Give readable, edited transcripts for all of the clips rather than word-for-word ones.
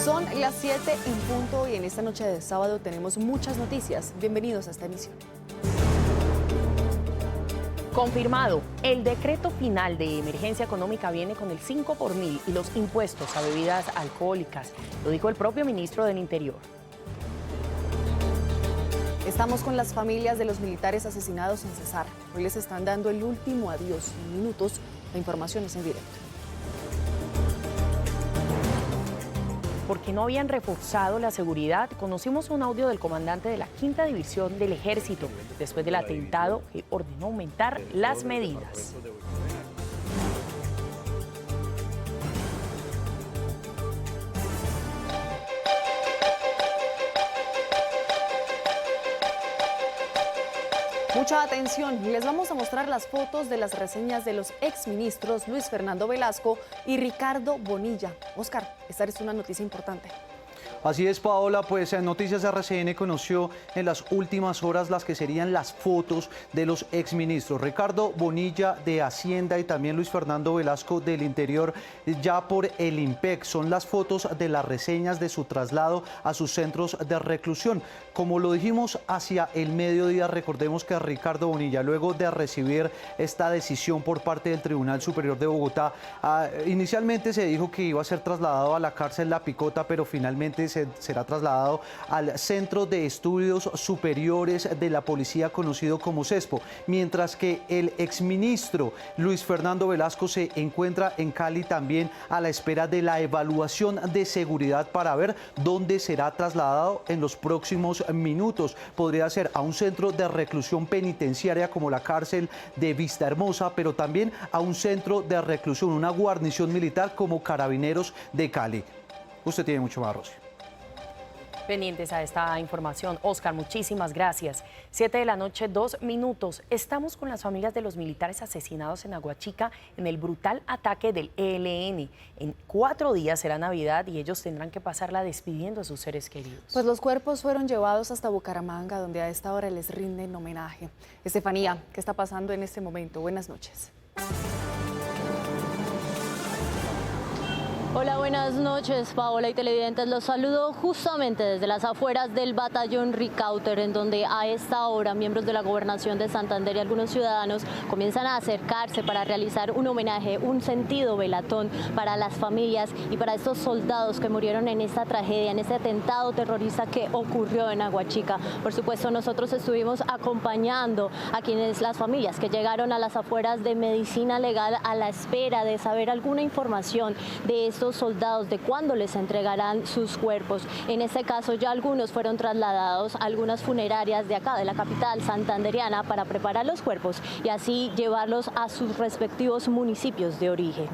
Son las 7 en punto y en esta noche de sábado tenemos muchas noticias. Bienvenidos a esta emisión. Confirmado, el decreto final de emergencia económica viene con el 5 por mil y los impuestos a bebidas alcohólicas. Lo dijo el propio ministro del Interior. Estamos con las familias de los militares asesinados en Cesar. Hoy les están dando el último adiós. En minutos, la información es en directo. Porque no habían reforzado la seguridad, conocimos un audio del comandante de la 5ª División del Ejército, después del atentado que ordenó aumentar las medidas. Mucha atención, les vamos a mostrar las fotos de las reseñas de los exministros Luis Fernando Velasco y Ricardo Bonilla. Oscar, esta es una noticia importante. Así es, Paola, pues Noticias RCN conoció en las últimas horas las que serían las fotos de los exministros. Ricardo Bonilla de Hacienda y también Luis Fernando Velasco del Interior, ya por el IMPEC. Son las fotos de las reseñas de su traslado a sus centros de reclusión. Como lo dijimos hacia el mediodía, recordemos que Ricardo Bonilla, luego de recibir esta decisión por parte del Tribunal Superior de Bogotá, inicialmente se dijo que iba a ser trasladado a la cárcel La Picota, pero finalmente será trasladado al Centro de Estudios Superiores de la Policía, conocido como CESPO, mientras que el exministro Luis Fernando Velasco se encuentra en Cali también a la espera de la evaluación de seguridad para ver dónde será trasladado en los próximos minutos. Podría ser a un centro de reclusión penitenciaria como la cárcel de Vistahermosa, pero también a un centro de reclusión, una guarnición militar como Carabineros de Cali. Usted tiene mucho más, Rosy. Pendientes a esta información. Oscar, muchísimas gracias. 7 de la noche, 2 minutos. Estamos con las familias de los militares asesinados en Aguachica en el brutal ataque del ELN. En 4 días será Navidad y ellos tendrán que pasarla despidiendo a sus seres queridos. Pues los cuerpos fueron llevados hasta Bucaramanga, donde a esta hora les rinden homenaje. Estefanía, ¿qué está pasando en este momento? Buenas noches. Hola, buenas noches, Paola y televidentes. Los saludo justamente desde las afueras del batallón Ricauter, en donde a esta hora miembros de la Gobernación de Santander y algunos ciudadanos comienzan a acercarse para realizar un homenaje, un sentido velatón para las familias y para estos soldados que murieron en esta tragedia, en este atentado terrorista que ocurrió en Aguachica. Por supuesto, nosotros estuvimos acompañando a las familias que llegaron a las afueras de Medicina Legal a la espera de saber alguna información de estos soldados, de cuándo les entregarán sus cuerpos. En este caso ya algunos fueron trasladados a algunas funerarias de acá, de la capital santandereana, para preparar los cuerpos y así llevarlos a sus respectivos municipios de origen.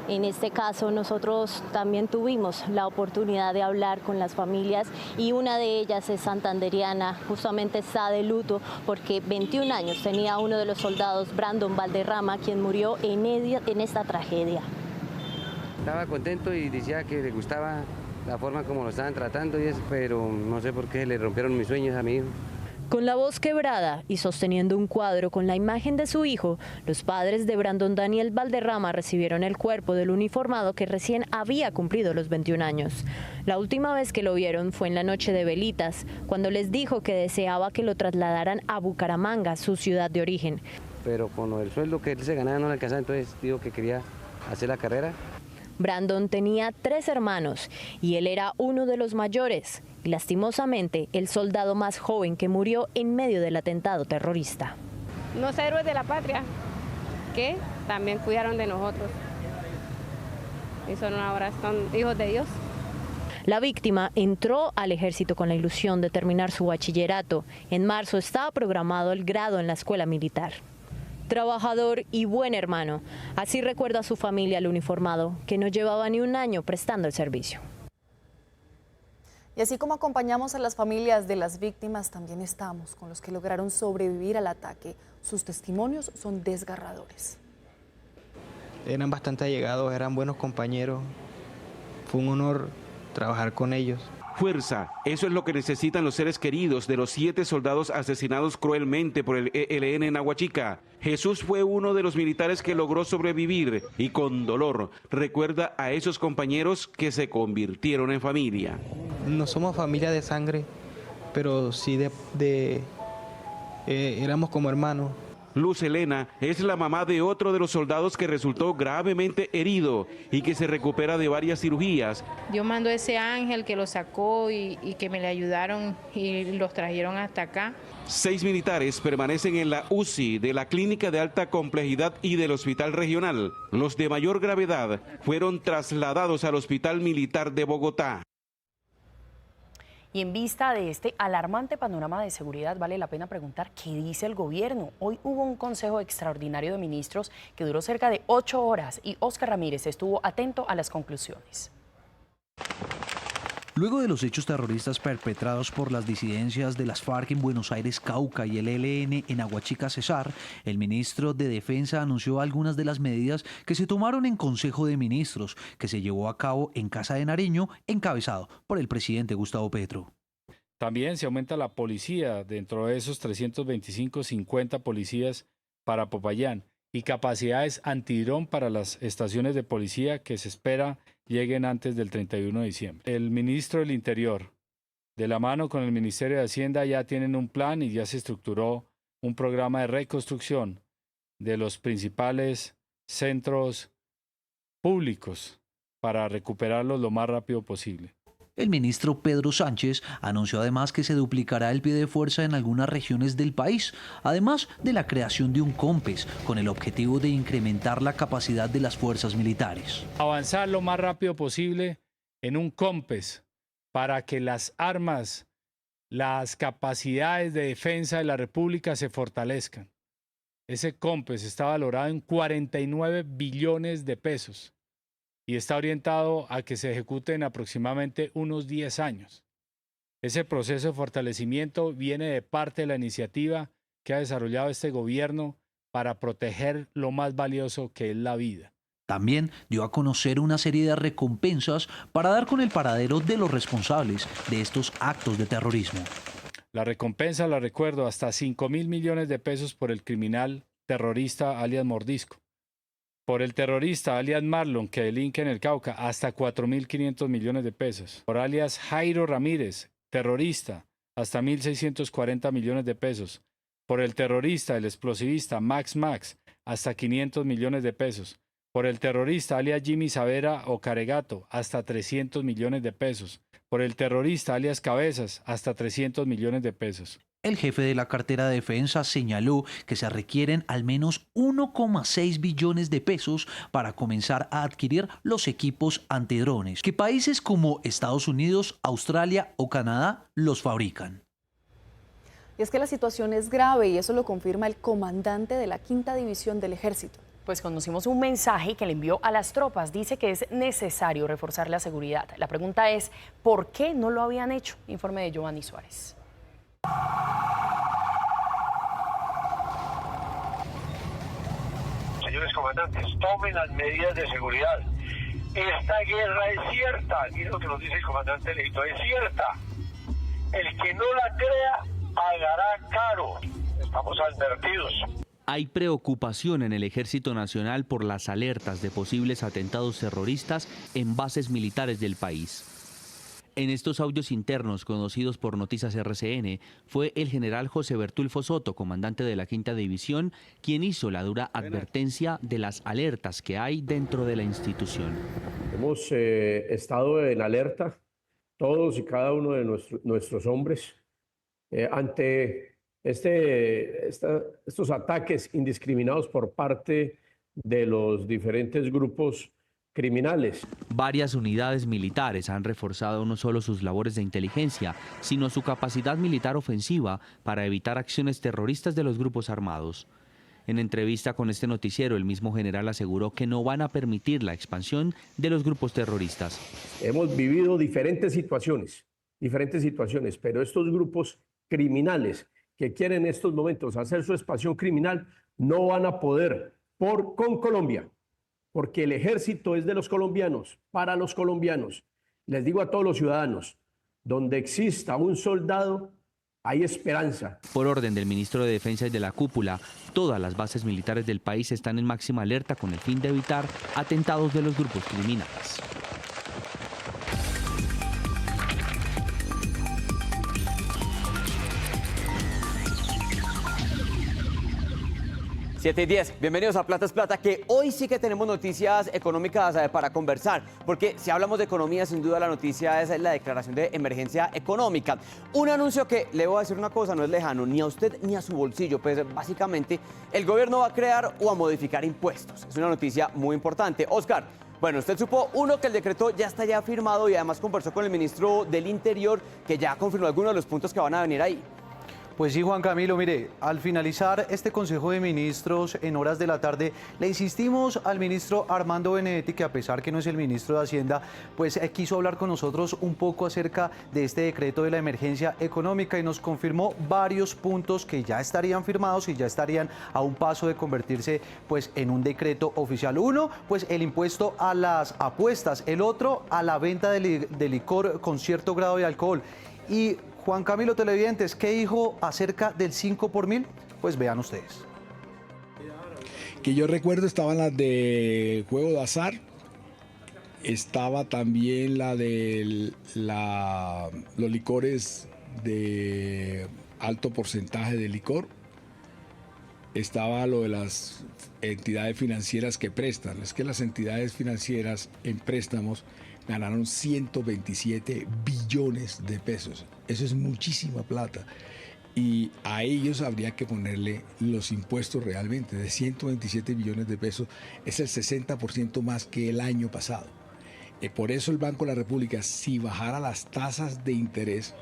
En este caso nosotros también tuvimos la oportunidad de hablar con las familias y una de ellas es santandereana, justamente está de luto porque 21 años tenía uno de los soldados, Brandon Valderrama, quien murió en esta tragedia. Estaba contento y decía que le gustaba la forma como lo estaban tratando, y eso, pero no sé por qué le rompieron mis sueños a mi hijo. Con la voz quebrada y sosteniendo un cuadro con la imagen de su hijo, los padres de Brandon Daniel Valderrama recibieron el cuerpo del uniformado que recién había cumplido los 21 años. La última vez que lo vieron fue en la noche de velitas, cuando les dijo que deseaba que lo trasladaran a Bucaramanga, su ciudad de origen. Pero con el sueldo que él se ganaba no le alcanzaba, entonces dijo que quería hacer la carrera. Brandon tenía 3 hermanos y él era uno de los mayores y lastimosamente el soldado más joven que murió en medio del atentado terrorista. Unos héroes de la patria que también cuidaron de nosotros y son hijos de Dios. La víctima entró al ejército con la ilusión de terminar su bachillerato. En marzo estaba programado el grado en la escuela militar. Trabajador y buen hermano. Así recuerda a su familia el uniformado, que no llevaba ni un año prestando el servicio. Y así como acompañamos a las familias de las víctimas, también estamos con los que lograron sobrevivir al ataque. Sus testimonios son desgarradores. Eran bastante allegados, eran buenos compañeros. Fue un honor trabajar con ellos. fuerza. Eso es lo que necesitan los seres queridos de los 7 soldados asesinados cruelmente por el ELN en Aguachica. Jesús fue uno de los militares que logró sobrevivir y con dolor recuerda a esos compañeros que se convirtieron en familia. No somos familia de sangre, pero sí éramos como hermanos. Luz Elena es la mamá de otro de los soldados que resultó gravemente herido y que se recupera de varias cirugías. Dios mandó ese ángel que lo sacó y que me le ayudaron y los trajeron hasta acá. 6 militares permanecen en la UCI de la Clínica de Alta Complejidad y del Hospital Regional. Los de mayor gravedad fueron trasladados al Hospital Militar de Bogotá. Y en vista de este alarmante panorama de seguridad, vale la pena preguntar qué dice el gobierno. Hoy hubo un consejo extraordinario de ministros que duró cerca de 8 horas y Óscar Ramírez estuvo atento a las conclusiones. Luego de los hechos terroristas perpetrados por las disidencias de las FARC en Buenos Aires, Cauca y el ELN en Aguachica, Cesar, el ministro de Defensa anunció algunas de las medidas que se tomaron en Consejo de Ministros, que se llevó a cabo en Casa de Nariño, encabezado por el presidente Gustavo Petro. También se aumenta la policía, dentro de esos 325, 50 policías para Popayán y capacidades antidrón para las estaciones de policía que se espera lleguen antes del 31 de diciembre. El ministro del Interior, de la mano con el Ministerio de Hacienda, ya tienen un plan y ya se estructuró un programa de reconstrucción de los principales centros públicos para recuperarlos lo más rápido posible. El ministro Pedro Sánchez anunció además que se duplicará el pie de fuerza en algunas regiones del país, además de la creación de un COMPES, con el objetivo de incrementar la capacidad de las fuerzas militares. Avanzar lo más rápido posible en un COMPES para que las armas, las capacidades de defensa de la República se fortalezcan. Ese COMPES está valorado en 49 billones de pesos. Y está orientado a que se ejecute en aproximadamente unos 10 años. Ese proceso de fortalecimiento viene de parte de la iniciativa que ha desarrollado este gobierno para proteger lo más valioso que es la vida. También dio a conocer una serie de recompensas para dar con el paradero de los responsables de estos actos de terrorismo. La recompensa, la recuerdo, hasta 5.000 millones de pesos por el criminal terrorista alias Mordisco. Por el terrorista alias Marlon, que delinque en el Cauca, hasta 4.500 millones de pesos. Por alias Jairo Ramírez, terrorista, hasta 1.640 millones de pesos. Por el terrorista, el explosivista Max, hasta 500 millones de pesos. Por el terrorista alias Jimmy Savera o Caregato, hasta 300 millones de pesos. Por el terrorista alias Cabezas, hasta 300 millones de pesos. El jefe de la cartera de defensa señaló que se requieren al menos 1,6 billones de pesos para comenzar a adquirir los equipos antidrones, que países como Estados Unidos, Australia o Canadá los fabrican. Y es que la situación es grave y eso lo confirma el comandante de la 5ª División del Ejército. Pues conocimos un mensaje que le envió a las tropas. Dice que es necesario reforzar la seguridad. La pregunta es, ¿por qué no lo habían hecho? Informe de Giovanni Suárez. Señores comandantes, tomen las medidas de seguridad. Esta guerra es cierta, miren lo que nos dice el comandante Leito, es cierta. El que no la crea, pagará caro. Estamos advertidos. Hay preocupación en el Ejército Nacional por las alertas de posibles atentados terroristas en bases militares del país. En estos audios internos conocidos por Noticias RCN, fue el general José Bertulfo Soto, comandante de la 5ª División, quien hizo la dura advertencia de las alertas que hay dentro de la institución. Hemos estado en alerta, todos y cada uno de nuestros hombres, ante estos ataques indiscriminados por parte de los diferentes grupos criminales. Varias unidades militares han reforzado no solo sus labores de inteligencia, sino su capacidad militar ofensiva para evitar acciones terroristas de los grupos armados. En entrevista con este noticiero, el mismo general aseguró que no van a permitir la expansión de los grupos terroristas. Hemos vivido diferentes situaciones, pero estos grupos criminales que quieren en estos momentos hacer su expansión criminal no van a poder con Colombia. Porque el ejército es de los colombianos, para los colombianos. Les digo a todos los ciudadanos, donde exista un soldado, hay esperanza. Por orden del ministro de Defensa y de la cúpula, todas las bases militares del país están en máxima alerta con el fin de evitar atentados de los grupos criminales. Siete y 10, bienvenidos a Plata es Plata, que hoy sí que tenemos noticias económicas para conversar, porque si hablamos de economía, sin duda la noticia es la declaración de emergencia económica. Un anuncio que, le voy a decir una cosa, no es lejano ni a usted ni a su bolsillo, pues básicamente el gobierno va a crear o a modificar impuestos. Es una noticia muy importante. Oscar, bueno, usted supo, uno, que el decreto ya está ya firmado y además conversó con el ministro del Interior, que ya confirmó algunos de los puntos que van a venir ahí. Pues sí, Juan Camilo, mire, al finalizar este Consejo de Ministros en horas de la tarde, le insistimos al ministro Armando Benedetti, que a pesar que no es el ministro de Hacienda, pues quiso hablar con nosotros un poco acerca de este decreto de la emergencia económica y nos confirmó varios puntos que ya estarían firmados y ya estarían a un paso de convertirse pues en un decreto oficial. Uno, pues el impuesto a las apuestas, el otro a la venta de licor con cierto grado de alcohol. Y Juan Camilo, televidentes, ¿qué dijo acerca del 5 por 1000? Pues vean ustedes. Que yo recuerdo estaban las de juego de azar, estaba también la de los licores de alto porcentaje de licor, estaba lo de las entidades financieras que prestan. Es que las entidades financieras en préstamos ganaron 127 billones de pesos. Eso es muchísima plata. Y a ellos habría que ponerle los impuestos realmente. De 127 billones de pesos es el 60% más que el año pasado. Por eso el Banco de la República, si bajara las tasas de interés,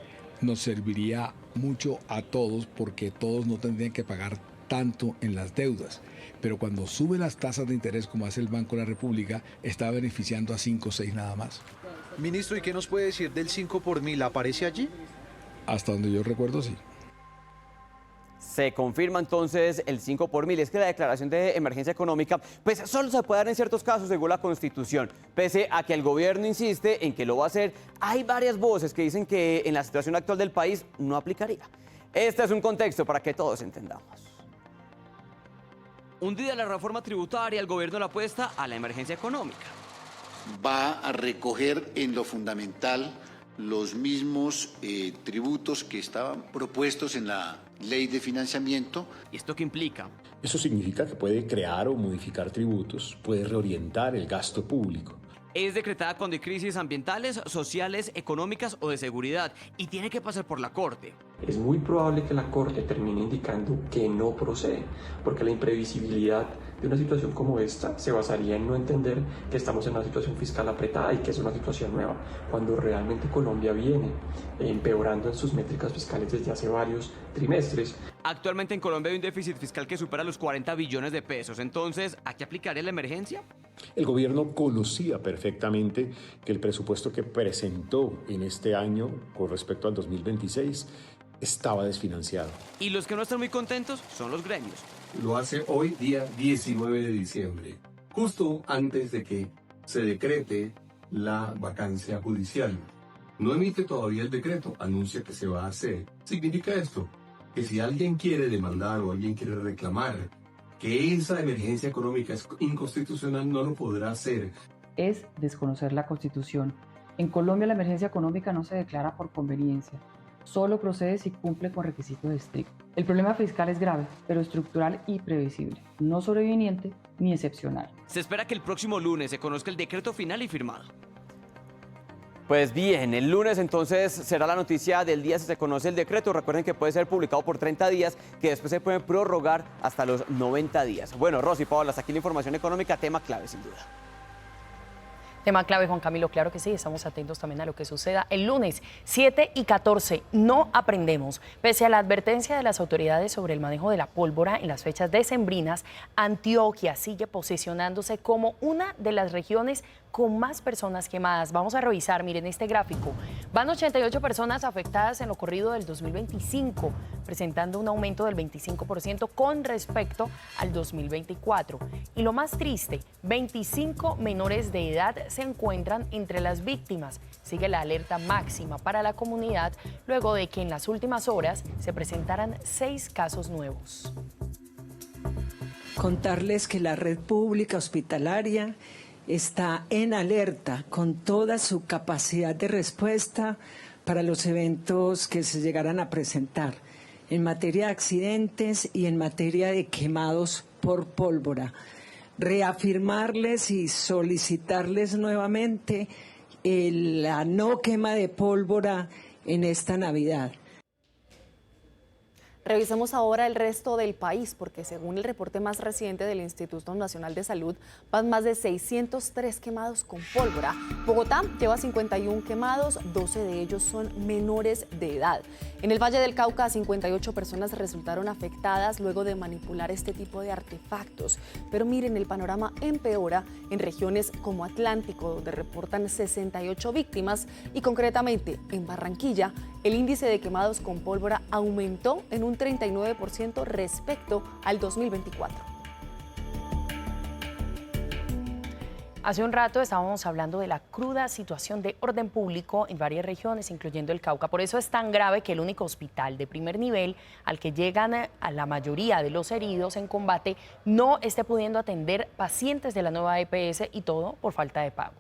nos serviría mucho a todos, porque todos no tendrían que pagar tanto en las deudas. Pero cuando sube las tasas de interés, como hace el Banco de la República, está beneficiando a 5 o 6 nada más. Ministro, ¿y qué nos puede decir del 5 por 1000? ¿Aparece allí? Hasta donde yo recuerdo, sí. Se confirma entonces el 5 por 1000. Es que la declaración de emergencia económica pues solo se puede dar en ciertos casos según la Constitución. Pese a que el gobierno insiste en que lo va a hacer, hay varias voces que dicen que en la situación actual del país no aplicaría. Este es un contexto para que todos entendamos. Hundida la reforma tributaria, el gobierno la apuesta a la emergencia económica. Va a recoger en lo fundamental los mismos tributos que estaban propuestos en la ley de financiamiento. ¿Y esto qué implica? Eso significa que puede crear o modificar tributos, puede reorientar el gasto público. Es decretada cuando hay crisis ambientales, sociales, económicas o de seguridad y tiene que pasar por la Corte. Es muy probable que la Corte termine indicando que no procede, porque la imprevisibilidad de una situación como esta se basaría en no entender que estamos en una situación fiscal apretada y que es una situación nueva, cuando realmente Colombia viene empeorando en sus métricas fiscales desde hace varios trimestres. Actualmente en Colombia hay un déficit fiscal que supera los 40 billones de pesos. Entonces, ¿a qué aplicaría la emergencia? El gobierno conocía perfectamente que el presupuesto que presentó en este año con respecto al 2026 estaba desfinanciado. Y los que no están muy contentos son los gremios. Lo hace hoy, día 19 de diciembre, justo antes de que se decrete la vacancia judicial. No emite todavía el decreto, anuncia que se va a hacer. Significa esto, que si alguien quiere demandar o alguien quiere reclamar que esa emergencia económica es inconstitucional, no lo podrá hacer. Es desconocer la Constitución. En Colombia la emergencia económica no se declara por conveniencia. Solo procede si cumple con requisitos estrictos. El problema fiscal es grave, pero estructural y previsible, no sobreveniente ni excepcional. Se espera que el próximo lunes se conozca el decreto final y firmado. Pues bien, el lunes entonces será la noticia del día si se conoce el decreto. Recuerden que puede ser publicado por 30 días, que después se pueden prorrogar hasta los 90 días. Bueno, Rosy, Paola, hasta aquí la información económica, tema clave sin duda. Tema clave, Juan Camilo, claro que sí, estamos atentos también a lo que suceda. El lunes, 7 y 14, no aprendemos. Pese a la advertencia de las autoridades sobre el manejo de la pólvora en las fechas decembrinas, Antioquia sigue posicionándose como una de las regiones con más personas quemadas. Vamos a revisar, miren este gráfico. Van 88 personas afectadas en lo corrido del 2025, presentando un aumento del 25% con respecto al 2024. Y lo más triste, 25 menores de edad se encuentran entre las víctimas. Sigue la alerta máxima para la comunidad luego de que en las últimas horas se presentaran 6 casos nuevos. Contarles que la red pública hospitalaria está en alerta con toda su capacidad de respuesta para los eventos que se llegaran a presentar en materia de accidentes y en materia de quemados por pólvora. Reafirmarles y solicitarles nuevamente la no quema de pólvora en esta Navidad. Revisemos ahora el resto del país, porque según el reporte más reciente del Instituto Nacional de Salud, van más de 603 quemados con pólvora. Bogotá lleva 51 quemados, 12 de ellos son menores de edad. En el Valle del Cauca, 58 personas resultaron afectadas luego de manipular este tipo de artefactos. Pero miren, el panorama empeora en regiones como Atlántico, donde reportan 68 víctimas, y concretamente en Barranquilla, el índice de quemados con pólvora aumentó en un 39% respecto al 2024. Hace un rato estábamos hablando de la cruda situación de orden público en varias regiones, incluyendo el Cauca. Por eso es tan grave que el único hospital de primer nivel al que llegan a la mayoría de los heridos en combate no esté pudiendo atender pacientes de la nueva EPS, y todo por falta de pago.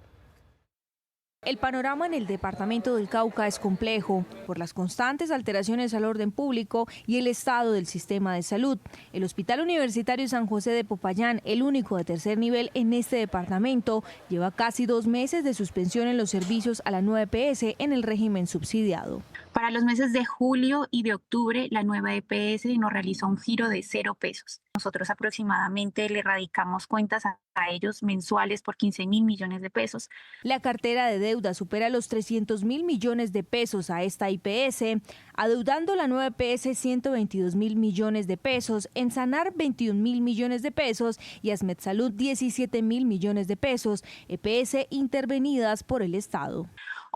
El panorama en el departamento del Cauca es complejo por las constantes alteraciones al orden público y el estado del sistema de salud. El Hospital Universitario San José de Popayán, el único de tercer nivel en este departamento, lleva casi 2 meses de suspensión en los servicios a la nueva EPS en el régimen subsidiado. Para los meses de julio y de octubre, la nueva EPS nos realizó un giro de 0 pesos. Nosotros aproximadamente le radicamos cuentas a ellos mensuales por 15.000 millones de pesos. La cartera de deuda supera los 300.000 millones de pesos a esta IPS, adeudando la nueva EPS 122.000 millones de pesos, en Sanar 21.000 millones de pesos y Asmed Salud 17.000 millones de pesos, EPS intervenidas por el Estado.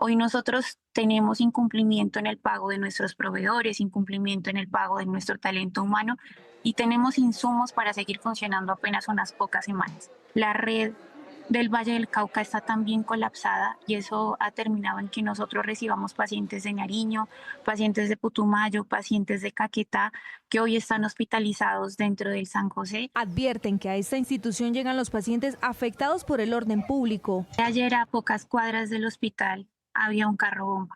Hoy nosotros tenemos incumplimiento en el pago de nuestros proveedores, incumplimiento en el pago de nuestro talento humano y tenemos insumos para seguir funcionando apenas unas pocas semanas. La red del Valle del Cauca está también colapsada y eso ha terminado en que nosotros recibamos pacientes de Nariño, pacientes de Putumayo, pacientes de Caquetá, que hoy están hospitalizados dentro del San José. Advierten que a esta institución llegan los pacientes afectados por el orden público. Ayer, a pocas cuadras del hospital, había un carro bomba.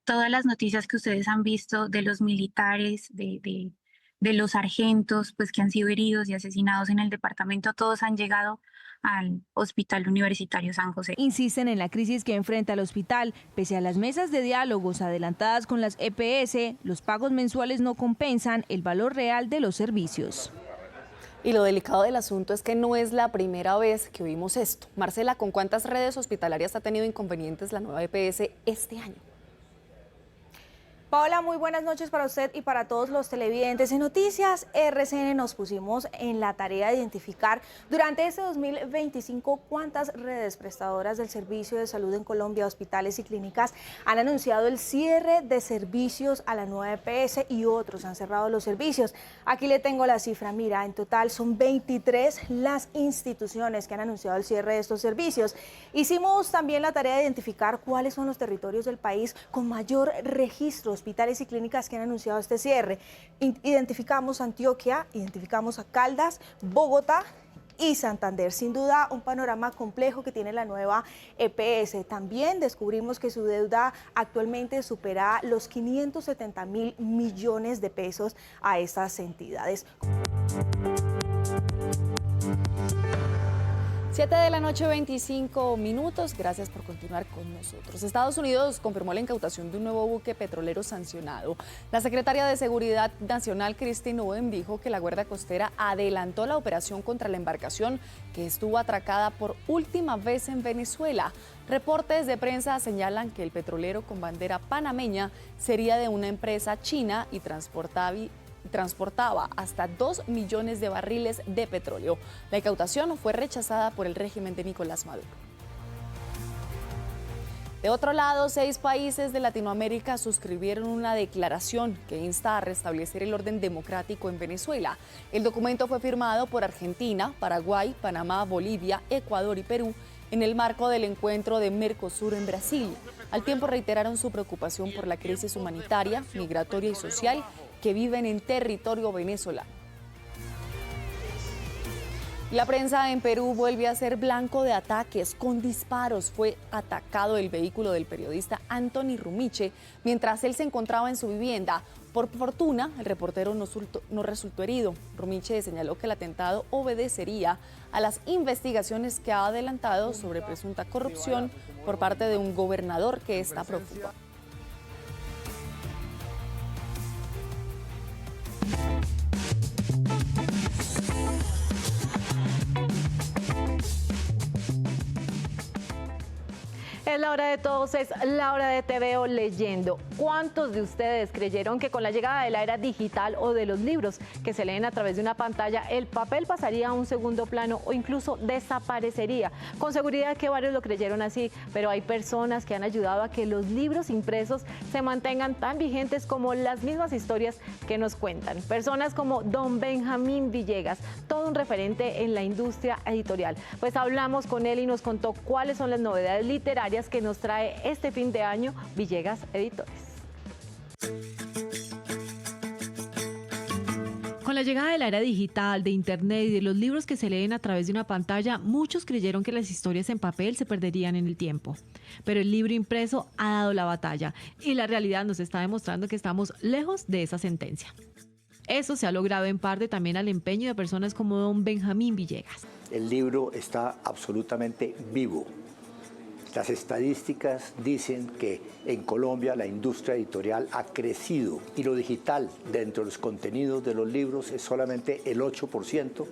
Todas las noticias que ustedes han visto de los militares, de los sargentos, pues que han sido heridos y asesinados en el departamento, todos han llegado al Hospital Universitario San José. Insisten en la crisis que enfrenta el hospital. Pese a las mesas de diálogos adelantadas con las EPS, los pagos mensuales no compensan el valor real de los servicios. Y lo delicado del asunto es que no es la primera vez que oímos esto. Marcela, ¿con cuántas redes hospitalarias ha tenido inconvenientes la nueva EPS este año? Paola, muy buenas noches para usted y para todos los televidentes. En Noticias RCN nos pusimos en la tarea de identificar durante este 2025 cuántas redes prestadoras del servicio de salud en Colombia, hospitales y clínicas han anunciado el cierre de servicios a la nueva EPS y otros han cerrado los servicios. Aquí le tengo la cifra, mira, en total son 23 las instituciones que han anunciado el cierre de estos servicios. Hicimos también la tarea de identificar cuáles son los territorios del país con mayor registro, hospitales y clínicas que han anunciado este cierre. Identificamos Antioquia, identificamos a Caldas, Bogotá y Santander. Sin duda, un panorama complejo que tiene la nueva EPS. También descubrimos que su deuda actualmente supera los 570.000 millones de pesos a estas entidades. 7 de la noche, 25 minutos. Gracias por continuar con nosotros. Estados Unidos confirmó la incautación de un nuevo buque petrolero sancionado. La secretaria de Seguridad Nacional, Kristine Noem, dijo que la Guardia Costera adelantó la operación contra la embarcación que estuvo atracada por última vez en Venezuela. Reportes de prensa señalan que el petrolero con bandera panameña sería de una empresa china y transportaba hasta 2 millones de barriles de petróleo. La incautación fue rechazada por el régimen de Nicolás Maduro. De otro lado, 6 países de Latinoamérica suscribieron una declaración que insta a restablecer el orden democrático en Venezuela. El documento fue firmado por Argentina, Paraguay, Panamá, Bolivia, Ecuador y Perú en el marco del encuentro de Mercosur en Brasil. Al tiempo reiteraron su preocupación por la crisis humanitaria, migratoria y social que viven en territorio venezolano. La prensa en Perú vuelve a ser blanco de ataques con disparos. Fue atacado el vehículo del periodista Anthony Rumiche mientras él se encontraba en su vivienda. Por fortuna, el reportero no resultó herido. Rumiche señaló que el atentado obedecería a las investigaciones que ha adelantado sobre presunta corrupción por parte de un gobernador que está prófugo. Es la hora de todos, es la hora de Te Veo Leyendo. ¿Cuántos de ustedes creyeron que con la llegada de la era digital o de los libros que se leen a través de una pantalla, el papel pasaría a un segundo plano o incluso desaparecería? Con seguridad que varios lo creyeron así, pero hay personas que han ayudado a que los libros impresos se mantengan tan vigentes como las mismas historias que nos cuentan. Personas como don Benjamín Villegas, todo un referente en la industria editorial. Pues hablamos con él y nos contó cuáles son las novedades literarias que nos trae este fin de año Villegas Editores. Con la llegada de la era digital, de internet y de los libros que se leen a través de una pantalla, muchos creyeron que las historias en papel se perderían en el tiempo. Pero el libro impreso ha dado la batalla y la realidad nos está demostrando que estamos lejos de esa sentencia. Eso se ha logrado en parte también al empeño de personas como don Benjamín Villegas. El libro está absolutamente vivo. Las estadísticas dicen que en Colombia la industria editorial ha crecido y lo digital dentro de los contenidos de los libros es solamente el 8%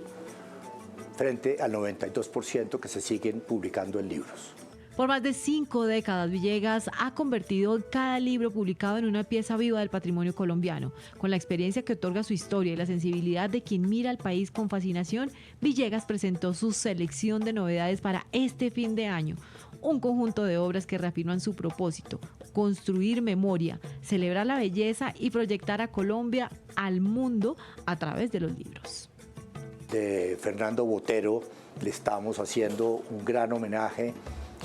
frente al 92% que se siguen publicando en libros. Por más de 5 décadas, Villegas ha convertido cada libro publicado en una pieza viva del patrimonio colombiano. Con la experiencia que otorga su historia y la sensibilidad de quien mira al país con fascinación, Villegas presentó su selección de novedades para este fin de año. Un conjunto de obras que reafirman su propósito: construir memoria, celebrar la belleza y proyectar a Colombia al mundo a través de los libros. De Fernando Botero le estamos haciendo un gran homenaje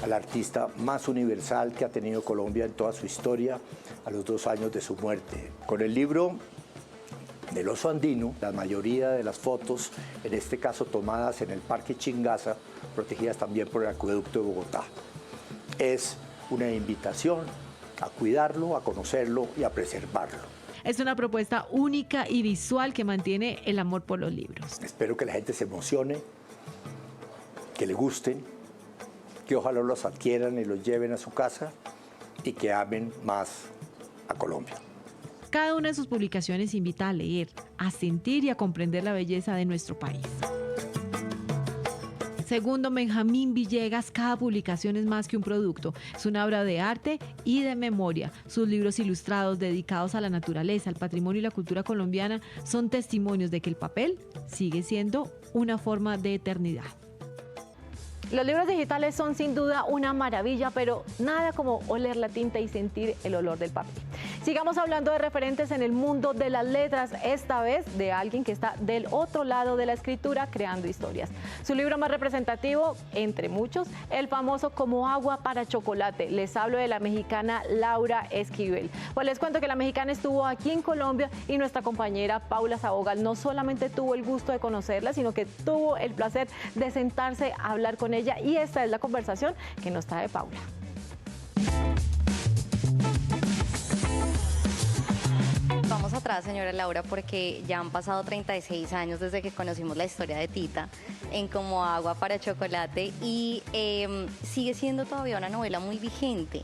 al artista más universal que ha tenido Colombia en toda su historia, a los 2 años de su muerte. Con el libro del oso andino, la mayoría de las fotos, en este caso tomadas en el Parque Chingaza, protegidas también por el acueducto de Bogotá. Es una invitación a cuidarlo, a conocerlo y a preservarlo. Es una propuesta única y visual que mantiene el amor por los libros. Espero que la gente se emocione, que le gusten, que ojalá los adquieran y los lleven a su casa y que amen más a Colombia. Cada una de sus publicaciones invita a leer, a sentir y a comprender la belleza de nuestro país. Según don Benjamín Villegas, cada publicación es más que un producto, es una obra de arte y de memoria. Sus libros ilustrados dedicados a la naturaleza, al patrimonio y la cultura colombiana son testimonios de que el papel sigue siendo una forma de eternidad. Los libros digitales son sin duda una maravilla, pero nada como oler la tinta y sentir el olor del papel. Sigamos hablando de referentes en el mundo de las letras, esta vez de alguien que está del otro lado de la escritura creando historias. Su libro más representativo, entre muchos, el famoso Como agua para chocolate. Les hablo de la mexicana Laura Esquivel. Pues les cuento que la mexicana estuvo aquí en Colombia y nuestra compañera Paula Sabogal no solamente tuvo el gusto de conocerla, sino que tuvo el placer de sentarse a hablar con ella, y esta es la conversación que nos trae Paula. Vamos atrás, señora Laura, porque ya han pasado 36 años desde que conocimos la historia de Tita en Como agua para chocolate y sigue siendo todavía una novela muy vigente.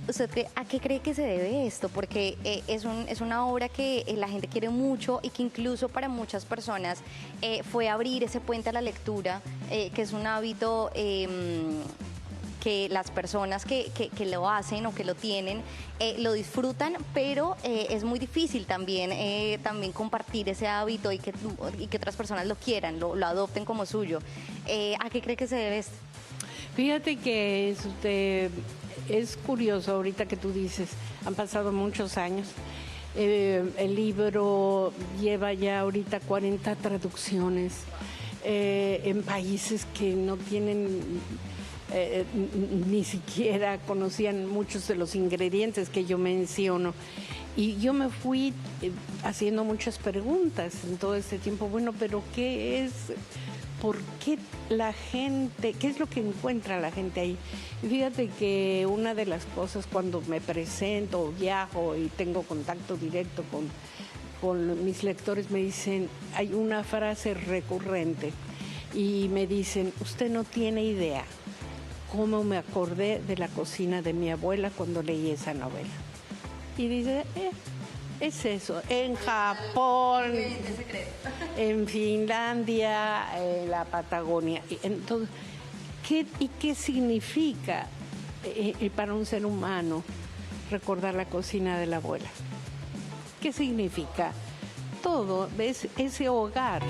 ¿Usted a qué cree que se debe esto? Porque es una obra que la gente quiere mucho y que incluso para muchas personas fue abrir ese puente a la lectura, que es un hábito que las personas que lo hacen o que lo tienen lo disfrutan, pero es muy difícil también compartir ese hábito y que otras personas lo quieran, lo adopten como suyo. ¿A qué cree que se debe esto? Fíjate que Es curioso ahorita que tú dices, han pasado muchos años. El libro lleva ya ahorita 40 traducciones en países que no tienen, ni siquiera conocían muchos de los ingredientes que yo menciono. Y yo me fui haciendo muchas preguntas en todo este tiempo. Bueno, pero ¿qué es? ¿Por qué la gente, qué es lo que encuentra la gente ahí? Y fíjate que una de las cosas cuando me presento, viajo y tengo contacto directo con mis lectores, me dicen, hay una frase recurrente y me dicen, usted no tiene idea cómo me acordé de la cocina de mi abuela cuando leí esa novela. Y dice, es eso, en Japón, en Finlandia, en la Patagonia. Entonces, ¿qué significa para un ser humano recordar la cocina de la abuela? ¿Qué significa? Todo, ¿ves? Ese hogar.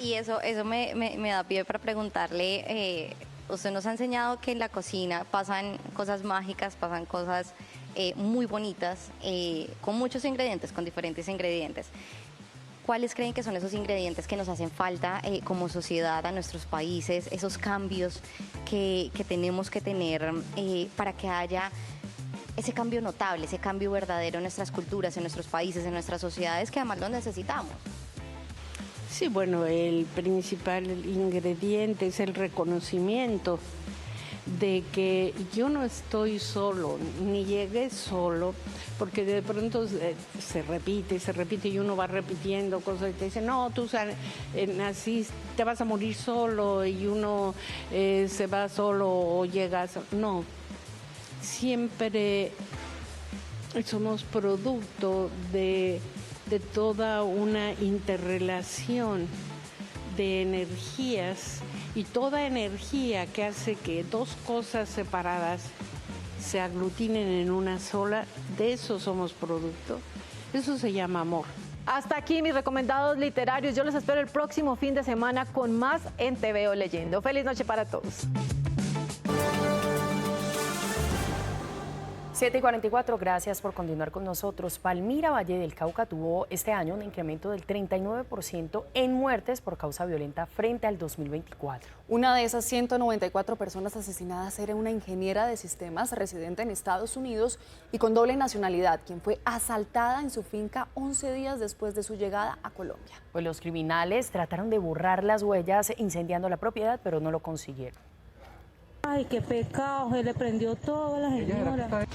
Y eso me da pie para preguntarle, usted nos ha enseñado que en la cocina pasan cosas mágicas, pasan cosas muy bonitas, con muchos ingredientes, con diferentes ingredientes. ¿Cuáles creen que son esos ingredientes que nos hacen falta como sociedad a nuestros países, esos cambios que tenemos que tener para que haya ese cambio notable, ese cambio verdadero en nuestras culturas, en nuestros países, en nuestras sociedades, que además lo necesitamos? Sí, bueno, el principal ingrediente es el reconocimiento de que yo no estoy solo, ni llegué solo, porque de pronto se repite y uno va repitiendo cosas y te dicen, no, tú naciste, te vas a morir solo y uno se va solo o llegas. No, siempre somos producto de toda una interrelación de energías y toda energía que hace que dos cosas separadas se aglutinen en una sola, de eso somos producto. Eso se llama amor. Hasta aquí mis recomendados literarios. Yo los espero el próximo fin de semana con más en Te Veo Leyendo. Feliz noche para todos. 7:44, gracias por continuar con nosotros. Palmira, Valle del Cauca, tuvo este año un incremento del 39% en muertes por causa violenta frente al 2024. Una de esas 194 personas asesinadas era una ingeniera de sistemas residente en Estados Unidos y con doble nacionalidad, quien fue asaltada en su finca 11 días después de su llegada a Colombia. Pues los criminales trataron de borrar las huellas incendiando la propiedad, pero no lo consiguieron. Ay, qué pecado, se le prendió todo a la señora.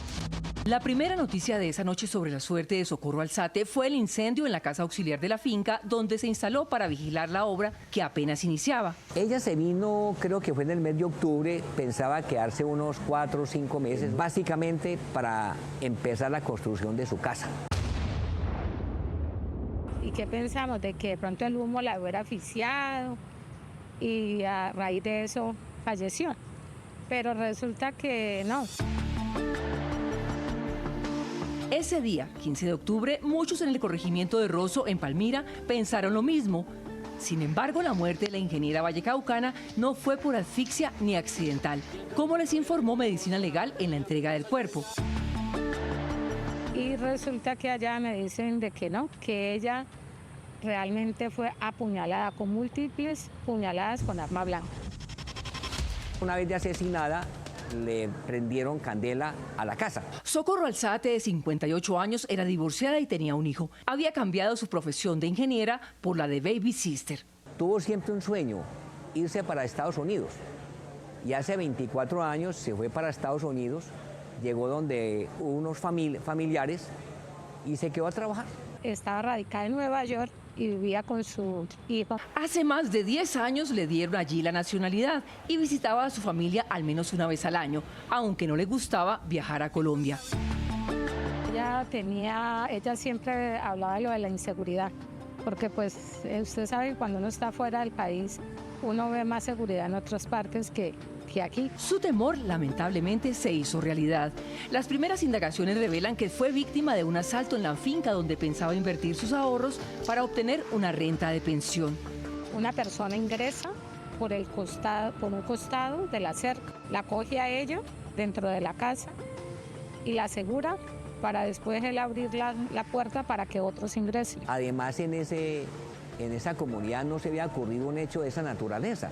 La primera noticia de esa noche sobre la suerte de Socorro Alzate fue el incendio en la casa auxiliar de la finca, donde se instaló para vigilar la obra que apenas iniciaba. Ella se vino, creo que fue en el mes de octubre, pensaba quedarse unos 4 o 5 meses, básicamente para empezar la construcción de su casa. ¿Y qué pensamos? De que de pronto el humo la hubiera asfixiado y a raíz de eso falleció. Pero resulta que no. Ese día, 15 de octubre, muchos en el corregimiento de Rosso, en Palmira, pensaron lo mismo. Sin embargo, la muerte de la ingeniera vallecaucana no fue por asfixia ni accidental, como les informó Medicina Legal en la entrega del cuerpo. Y resulta que allá me dicen de que no, que ella realmente fue apuñalada con múltiples puñaladas con arma blanca. Una vez de asesinada, le prendieron candela a la casa. Socorro Alzate, de 58 años, era divorciada y tenía un hijo. Había cambiado su profesión de ingeniera por la de baby sister. Tuvo siempre un sueño, irse para Estados Unidos. Y hace 24 años se fue para Estados Unidos, llegó donde unos familiares y se quedó a trabajar. Estaba radicada en Nueva York y vivía con su hijo. Hace más de 10 años le dieron allí la nacionalidad y visitaba a su familia al menos una vez al año, aunque no le gustaba viajar a Colombia. Ella siempre hablaba de lo de la inseguridad, porque pues usted sabe que cuando uno está fuera del país, uno ve más seguridad en otras partes que aquí. Su temor, lamentablemente, se hizo realidad. Las primeras indagaciones revelan que fue víctima de un asalto en la finca donde pensaba invertir sus ahorros para obtener una renta de pensión. Una persona ingresa por el costado, por un costado de la cerca. La coge a ella dentro de la casa y la asegura para después él abrir la puerta para que otros ingresen. Además, en esa comunidad no se había ocurrido un hecho de esa naturaleza.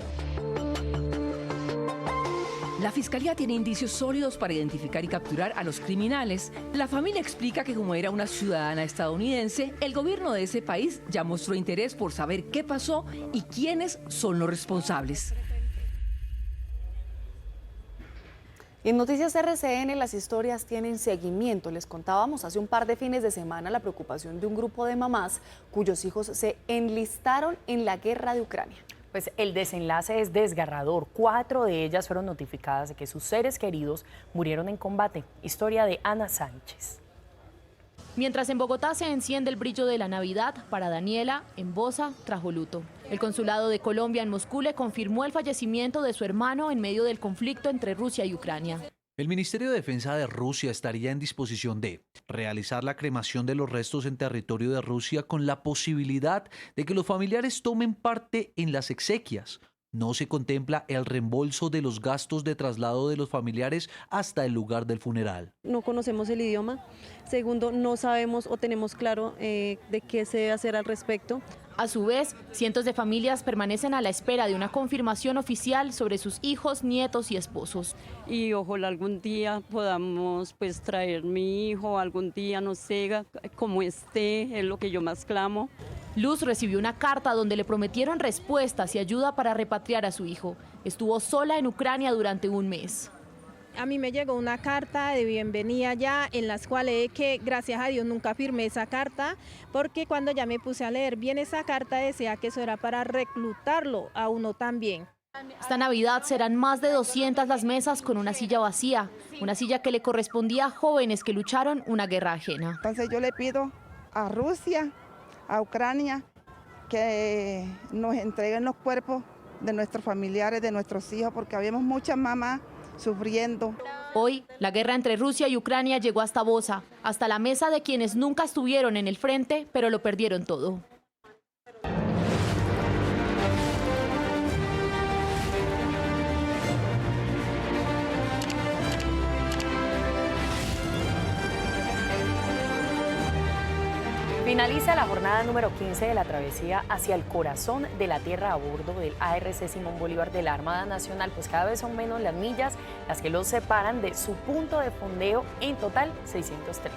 La fiscalía tiene indicios sólidos para identificar y capturar a los criminales. La familia explica que como era una ciudadana estadounidense, el gobierno de ese país ya mostró interés por saber qué pasó y quiénes son los responsables. Y en Noticias RCN las historias tienen seguimiento. Les contábamos hace un par de fines de semana la preocupación de un grupo de mamás cuyos hijos se enlistaron en la guerra de Ucrania. Pues el desenlace es desgarrador. 4 de ellas fueron notificadas de que sus seres queridos murieron en combate. Historia de Ana Sánchez. Mientras en Bogotá se enciende el brillo de la Navidad, para Daniela, en Bosa, trajo luto. El Consulado de Colombia en Moscú le confirmó el fallecimiento de su hermano en medio del conflicto entre Rusia y Ucrania. El Ministerio de Defensa de Rusia estaría en disposición de realizar la cremación de los restos en territorio de Rusia con la posibilidad de que los familiares tomen parte en las exequias. No se contempla el reembolso de los gastos de traslado de los familiares hasta el lugar del funeral. No conocemos el idioma. Segundo, no sabemos o tenemos claro de qué se debe hacer al respecto. A su vez, cientos de familias permanecen a la espera de una confirmación oficial sobre sus hijos, nietos y esposos. Y ojalá algún día podamos traer mi hijo, algún día no sé cómo esté, es lo que yo más clamo. Luz recibió una carta donde le prometieron respuestas y ayuda para repatriar a su hijo. Estuvo sola en Ucrania durante un mes. A mí me llegó una carta de bienvenida ya, en las cuales que gracias a Dios nunca firmé esa carta, porque cuando ya me puse a leer bien esa carta decía que eso era para reclutarlo a uno también. Esta Navidad serán más de 200 las mesas con una silla vacía, una silla que le correspondía a jóvenes que lucharon una guerra ajena. Entonces yo le pido a Rusia, a Ucrania, que nos entreguen los cuerpos de nuestros familiares, de nuestros hijos, porque habíamos muchas mamás sufriendo. Hoy, la guerra entre Rusia y Ucrania llegó hasta Bosa, hasta la mesa de quienes nunca estuvieron en el frente, pero lo perdieron todo. Finaliza la jornada número 15 de la travesía hacia el corazón de la tierra a bordo del ARC Simón Bolívar de la Armada Nacional. Pues cada vez son menos las millas las que los separan de su punto de fondeo, en total 630.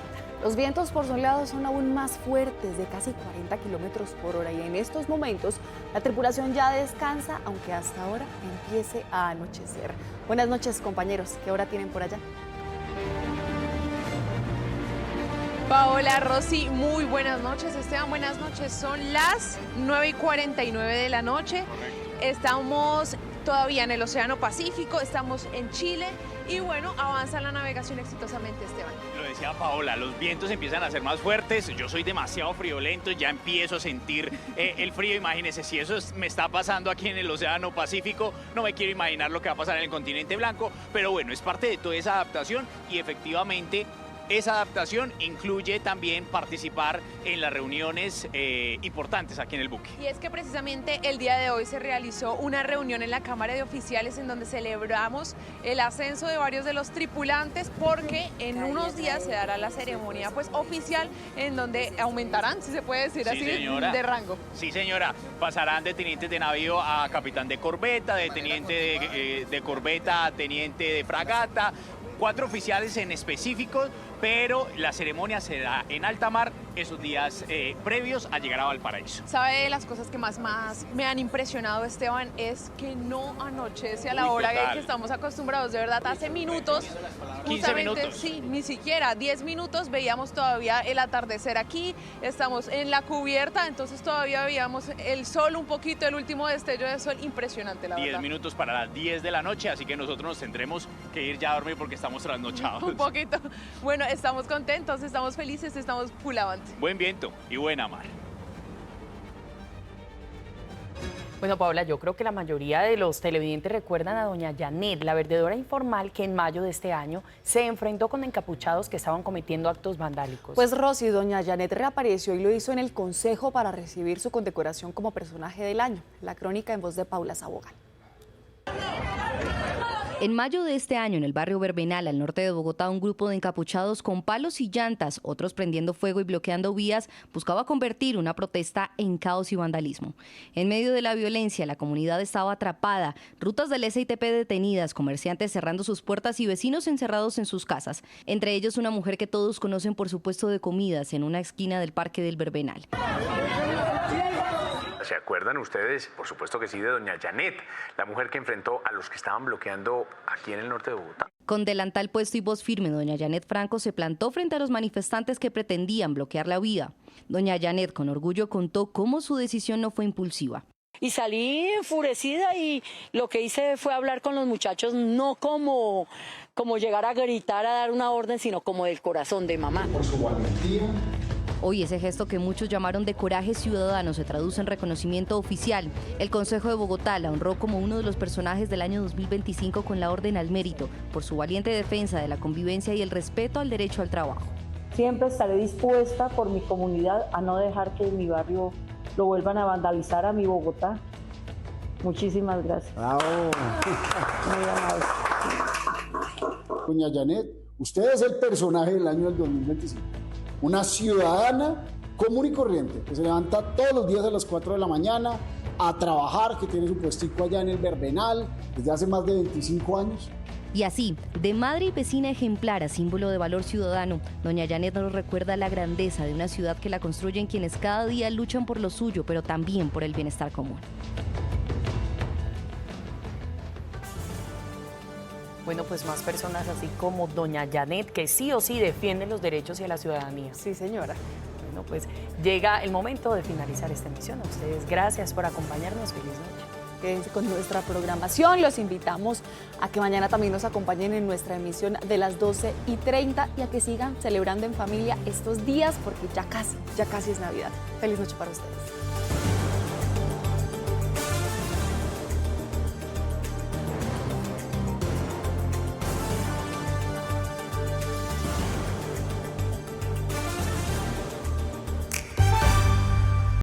Los vientos por su lado son aún más fuertes, de casi 40 kilómetros por hora, y en estos momentos la tripulación ya descansa, aunque hasta ahora empiece a anochecer. Buenas noches, compañeros. ¿Qué hora tienen por allá? Paola, Rosy, muy buenas noches. Esteban, buenas noches. Son las 9:49 de la noche. Estamos todavía en el Océano Pacífico, estamos en Chile y bueno, avanza la navegación exitosamente, Esteban. Lo decía Paola, los vientos empiezan a ser más fuertes, yo soy demasiado friolento, ya empiezo a sentir el frío. Imagínense, si eso me está pasando aquí en el Océano Pacífico, no me quiero imaginar lo que va a pasar en el continente blanco, pero bueno, es parte de toda esa adaptación y efectivamente esa adaptación incluye también participar en las reuniones importantes aquí en el buque. Y es que precisamente el día de hoy se realizó una reunión en la Cámara de Oficiales en donde celebramos el ascenso de varios de los tripulantes, porque en unos días se dará la ceremonia oficial en donde aumentarán, si se puede decir así, señora, de rango. Sí, señora, pasarán de teniente de navío a capitán de corbeta, de teniente de corbeta a teniente de fragata, 4 oficiales en específico, pero la ceremonia será en alta mar esos días previos a llegar a Valparaíso. ¿Sabe de las cosas que más me han impresionado, Esteban? Es que no anochece a la hora que estamos acostumbrados. De verdad, hace minutos, 15 minutos. Sí, ni siquiera 10 minutos veíamos todavía el atardecer aquí. Estamos en la cubierta, entonces todavía veíamos el sol un poquito, el último destello de sol. Impresionante, la verdad. 10 minutos para las 10 de la noche, así que nosotros nos tendremos que ir ya a dormir porque estamos trasnochados. Un poquito. Bueno, estamos contentos, estamos felices, estamos full avante. Buen viento y buena mar. Bueno, Paola, yo creo que la mayoría de los televidentes recuerdan a doña Janet, la vendedora informal que en mayo de este año se enfrentó con encapuchados que estaban cometiendo actos vandálicos. Pues Rosy, doña Janet reapareció y lo hizo en el Consejo para recibir su condecoración como personaje del año. La crónica en voz de Paula Sabogal. En mayo de este año, en el barrio Verbenal, al norte de Bogotá, un grupo de encapuchados con palos y llantas, otros prendiendo fuego y bloqueando vías, buscaba convertir una protesta en caos y vandalismo. En medio de la violencia, la comunidad estaba atrapada, rutas del SITP detenidas, comerciantes cerrando sus puertas y vecinos encerrados en sus casas. Entre ellos, una mujer que todos conocen por su puesto de comidas en una esquina del Parque del Verbenal. ¿Se acuerdan ustedes? Por supuesto que sí, de doña Janet, la mujer que enfrentó a los que estaban bloqueando aquí en el norte de Bogotá. Con delantal puesto y voz firme, doña Janet Franco se plantó frente a los manifestantes que pretendían bloquear la vía. Doña Janet con orgullo contó cómo su decisión no fue impulsiva. Y salí enfurecida y lo que hice fue hablar con los muchachos, no como llegar a gritar, a dar una orden, sino como del corazón de mamá. Por su valentía. Hoy ese gesto que muchos llamaron de coraje ciudadano se traduce en reconocimiento oficial. El Consejo de Bogotá la honró como uno de los personajes del año 2025 con la Orden al Mérito, por su valiente defensa de la convivencia y el respeto al derecho al trabajo. Siempre estaré dispuesta por mi comunidad a no dejar que mi barrio lo vuelvan a vandalizar, a mi Bogotá. Muchísimas gracias. Bravo. Muy amable. Doña Janet, usted es el personaje del año del 2025. Una ciudadana común y corriente, que se levanta todos los días a las 4 de la mañana a trabajar, que tiene su puestico allá en el Verbenal desde hace más de 25 años. Y así, de madre y vecina ejemplar a símbolo de valor ciudadano, doña Janet nos recuerda la grandeza de una ciudad que la construyen quienes cada día luchan por lo suyo, pero también por el bienestar común. Bueno, pues más personas así como doña Janet, que sí o sí defienden los derechos y a la ciudadanía. Sí, señora. Bueno, pues llega el momento de finalizar esta emisión. A ustedes, gracias por acompañarnos. Feliz noche. Quédense con nuestra programación. Los invitamos a que mañana también nos acompañen en nuestra emisión de las 12:30 y a que sigan celebrando en familia estos días porque ya casi es Navidad. Feliz noche para ustedes.